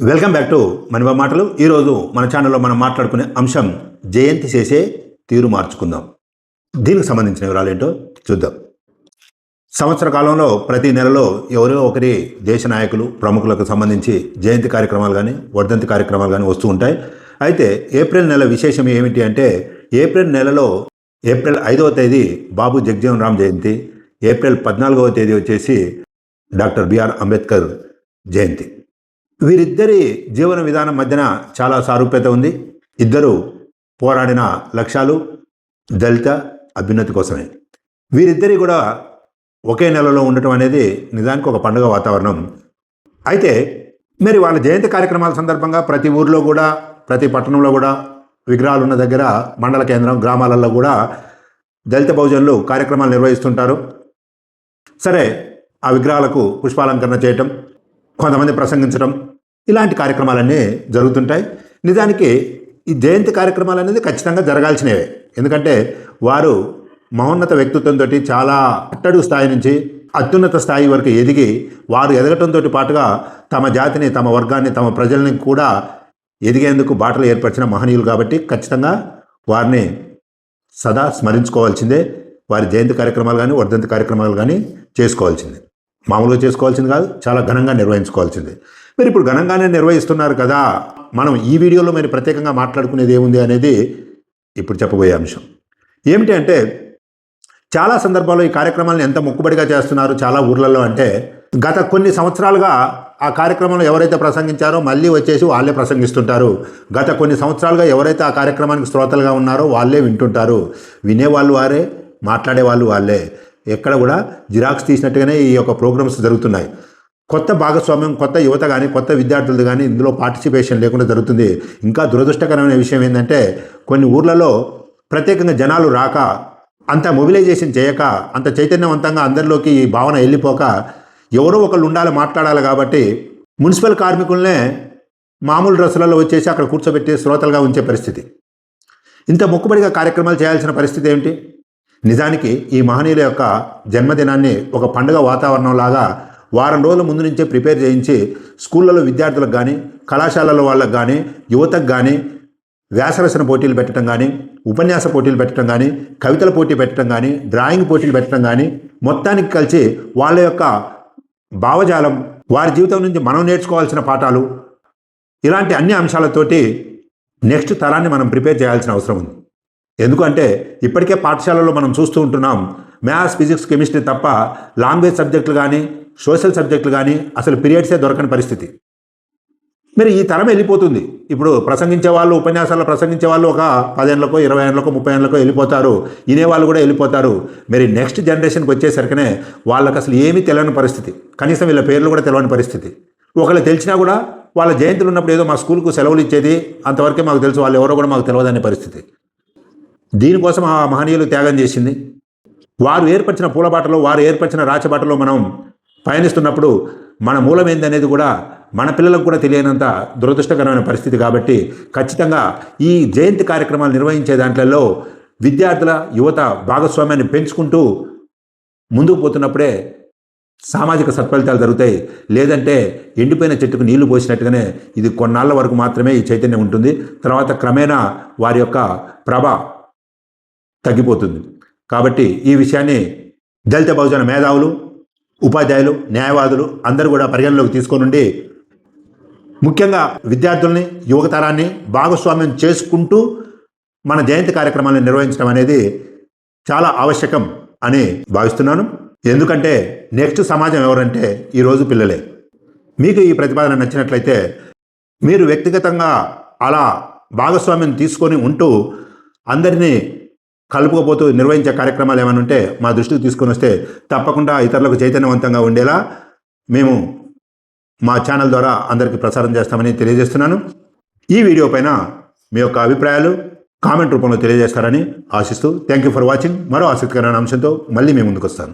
Welcome back to Manibabu మాటలు. ఈరోజు మన ఛానల్లో మనం మాట్లాడుకునే అంశం జయంతి చేసే తీరు మార్చుకుందాం. దీనికి సంబంధించిన వివరాలు ఏంటో చూద్దాం. సంవత్సర కాలంలో ప్రతి నెలలో ఎవరో ఒకరి దేశ నాయకులు ప్రముఖులకు సంబంధించి జయంతి కార్యక్రమాలు కానీ వర్ధంతి కార్యక్రమాలు కానీ వస్తూ ఉంటాయి. అయితే ఏప్రిల్ నెల విశేషం ఏమిటి అంటే ఏప్రిల్ నెలలో ఏప్రిల్ 5వ తేదీ బాబు జగజీవన్ రామ్ జయంతి, ఏప్రిల్ 14వ తేదీ వచ్చేసి డాక్టర్ బిఆర్ అంబేద్కర్ జయంతి. వీరిద్దరి జీవన విధానం మధ్యన చాలా సారూప్యత ఉంది. ఇద్దరు పోరాడిన లక్ష్యాలు దళిత అభ్యున్నతి కోసమే. వీరిద్దరి కూడా ఒకే నెలలో ఉండటం అనేది నిజానికి ఒక పండుగ వాతావరణం. అయితే మరి వాళ్ళ జయంతి కార్యక్రమాల సందర్భంగా ప్రతి ఊర్లో కూడా ప్రతి పట్టణంలో కూడా విగ్రహాలు ఉన్న దగ్గర మండల కేంద్రం గ్రామాలలో కూడా దళిత బహుజనులు కార్యక్రమాలు నిర్వహిస్తుంటారు. సరే, ఆ విగ్రహాలకు పుష్పాలంకరణ చేయటం, కొంతమంది ప్రసంగించడం, ఇలాంటి కార్యక్రమాలన్నీ జరుగుతుంటాయి. నిజానికి ఈ జయంతి కార్యక్రమాలు అనేది ఖచ్చితంగా జరగాల్సినవే. ఎందుకంటే వారు మహోన్నత వ్యక్తిత్వంతో చాలా అట్టడుగు స్థాయి నుంచి అత్యున్నత స్థాయి వరకు ఎదిగి వారు ఎదగటంతో పాటుగా తమ జాతిని, తమ వర్గాన్ని, తమ ప్రజల్ని కూడా ఎదిగేందుకు బాటలు ఏర్పరిచిన మహనీయులు కాబట్టి ఖచ్చితంగా వారిని సదా స్మరించుకోవాల్సిందే. వారి జయంతి కార్యక్రమాలు కానీ వర్ధంతి కార్యక్రమాలు కానీ చేసుకోవాల్సిందే. మామూలుగా చేసుకోవాల్సింది కాదు, చాలా ఘనంగా నిర్వహించుకోవాల్సిందే. మీరు ఇప్పుడు ఘనంగానే నిర్వహిస్తున్నారు కదా, మనం ఈ వీడియోలో మీరు ప్రత్యేకంగా మాట్లాడుకునేది ఏముంది అనేది ఇప్పుడు చెప్పబోయే అంశం. ఏమిటి అంటే చాలా సందర్భాల్లో ఈ కార్యక్రమాలను ఎంత మొక్కుబడిగా చేస్తున్నారు చాలా ఊర్లలో అంటే, గత కొన్ని సంవత్సరాలుగా ఆ కార్యక్రమంలో ఎవరైతే ప్రసంగించారో మళ్ళీ వచ్చేసి వాళ్ళే ప్రసంగిస్తుంటారు. గత కొన్ని సంవత్సరాలుగా ఎవరైతే ఆ కార్యక్రమానికి శ్రోతలుగా ఉన్నారో వాళ్ళే వింటుంటారు. వినేవాళ్ళు వారే, మాట్లాడేవాళ్ళు వాళ్ళే. ఎక్కడ కూడా జిరాక్స్ తీసినట్టుగానే ఈ యొక్క ప్రోగ్రామ్స్ జరుగుతున్నాయి. కొత్త భాగస్వామ్యం, కొత్త యువత కానీ కొత్త విద్యార్థులు కానీ ఇందులో పార్టిసిపేషన్ లేకుండా జరుగుతుంది. ఇంకా దురదృష్టకరమైన విషయం ఏంటంటే కొన్ని ఊర్లలో ప్రత్యేకంగా జనాలు రాక, అంత మొబిలైజేషన్ చేయక, అంత చైతన్యవంతంగా అందరిలోకి ఈ భావన వెళ్ళిపోక ఎవరో ఒకళ్ళు ఉండాలి, మాట్లాడాలి కాబట్టి మున్సిపల్ కార్మికులనే మామూలు డ్రెస్సులలో వచ్చేసి అక్కడ కూర్చోబెట్టి శ్రోతలుగా ఉంచే పరిస్థితి. ఇంత మొక్కుబడిగా కార్యక్రమాలు చేయాల్సిన పరిస్థితి ఏమిటి? నిజానికి ఈ మహనీయుల యొక్క జన్మదినాన్ని ఒక పండుగ వాతావరణం లాగా వారం రోజుల ముందు నుంచే ప్రిపేర్ చేయించి స్కూళ్ళలో విద్యార్థులకు కానీ కళాశాలలో వాళ్ళకు కానీ యువతకు కానీ వ్యాసరచన పోటీలు పెట్టడం కానీ, ఉపన్యాస పోటీలు పెట్టడం కానీ, కవితల పోటీ పెట్టడం కానీ, డ్రాయింగ్ పోటీలు పెట్టడం కానీ, మొత్తానికి కలిసి వాళ్ళ యొక్క భావజాలం, వారి జీవితం నుంచి మనం నేర్చుకోవాల్సిన పాఠాలు, ఇలాంటి అన్ని అంశాలతోటి నెక్స్ట్ తరాన్ని మనం ప్రిపేర్ చేయాల్సిన అవసరం ఉంది. ఎందుకంటే ఇప్పటికే పాఠశాలలో మనం చూస్తూ ఉంటున్నాం, మ్యాథ్స్, ఫిజిక్స్, కెమిస్ట్రీ తప్ప లాంగ్వేజ్ సబ్జెక్టులు కానీ సోషల్ సబ్జెక్టులు కానీ అసలు పీరియడ్సే దొరకని పరిస్థితి. మరి ఈ తరం వెళ్ళిపోతుంది. ఇప్పుడు ప్రసంగించే వాళ్ళు, ఉపన్యాసాల్లో ప్రసంగించే వాళ్ళు ఒక 10 ఏళ్ళకో 20 ఏళ్ళకో 30 ఏళ్ళకో వెళ్ళిపోతారు. వినేవాళ్ళు కూడా వెళ్ళిపోతారు. మరి నెక్స్ట్ జనరేషన్కి వచ్చేసరికనే వాళ్ళకి అసలు ఏమీ తెలియని పరిస్థితి. కనీసం వీళ్ళ పేర్లు కూడా తెలియని పరిస్థితి. ఒకళ్ళు తెలిసినా కూడా వాళ్ళ జయంతులు ఉన్నప్పుడు ఏదో మా స్కూల్కు సెలవులు ఇచ్చేది, అంతవరకే మాకు తెలుసు, వాళ్ళు ఎవరో కూడా మాకు తెలియదనే పరిస్థితి. దీనికోసం ఆ మహనీయులు త్యాగం చేసింది. వారు ఏర్పరిచిన పూలబాటలో, వారు ఏర్పరిచిన రాచబాటలో మనం పయనిస్తున్నప్పుడు మన మూలం ఏందనేది కూడా మన పిల్లలకు కూడా తెలియనంత దురదృష్టకరమైన పరిస్థితి. కాబట్టి ఖచ్చితంగా ఈ జయంతి కార్యక్రమాలు నిర్వహించే దాంట్లో విద్యార్థుల, యువత భాగస్వామ్యాన్ని పెంచుకుంటూ ముందుకు పోతున్నప్పుడే సామాజిక సత్ఫలితాలు జరుగుతాయి. లేదంటే ఎండిపోయిన చెట్టుకు నీళ్లు పోసినట్టుగానే ఇది కొన్నాళ్ళ వరకు మాత్రమే ఈ చైతన్యం ఉంటుంది. తర్వాత క్రమేణా వారి యొక్క ప్రభ తగ్గిపోతుంది. కాబట్టి ఈ విషయాన్ని దళిత బహుజన మేధావులు, ఉపాధ్యాయులు, న్యాయవాదులు అందరూ కూడా పరిగణలోకి తీసుకొనుండి ముఖ్యంగా విద్యార్థుల్ని, యువతరాన్ని భాగస్వామ్యం చేసుకుంటూ మన జయంతి కార్యక్రమాలను నిర్వహించడం అనేది చాలా ఆవశ్యకం అని భావిస్తున్నాను. ఎందుకంటే నెక్స్ట్ సమాజం ఎవరంటే ఈరోజు పిల్లలే. మీకు ఈ ప్రతిపాదన నచ్చినట్లయితే మీరు వ్యక్తిగతంగా అలా భాగస్వామ్యం తీసుకొని ఉంటూ అందరినీ కలుపుకోపోతూ నిర్వహించే కార్యక్రమాలు ఏమైనా ఉంటే మా దృష్టికి తీసుకొని వస్తే తప్పకుండా ఇతరులకు చైతన్యవంతంగా ఉండేలా మేము మా ఛానల్ ద్వారా అందరికీ ప్రసారం చేస్తామని తెలియజేస్తున్నాను. ఈ వీడియో పైన మీ యొక్క అభిప్రాయాలు కామెంట్ రూపంలో తెలియజేస్తారని ఆశిస్తూ థ్యాంక్ యూ ఫర్ వాచింగ్. మరో ఆసక్తికరమైన అంశంతో మళ్ళీ మేము ముందుకు వస్తాను.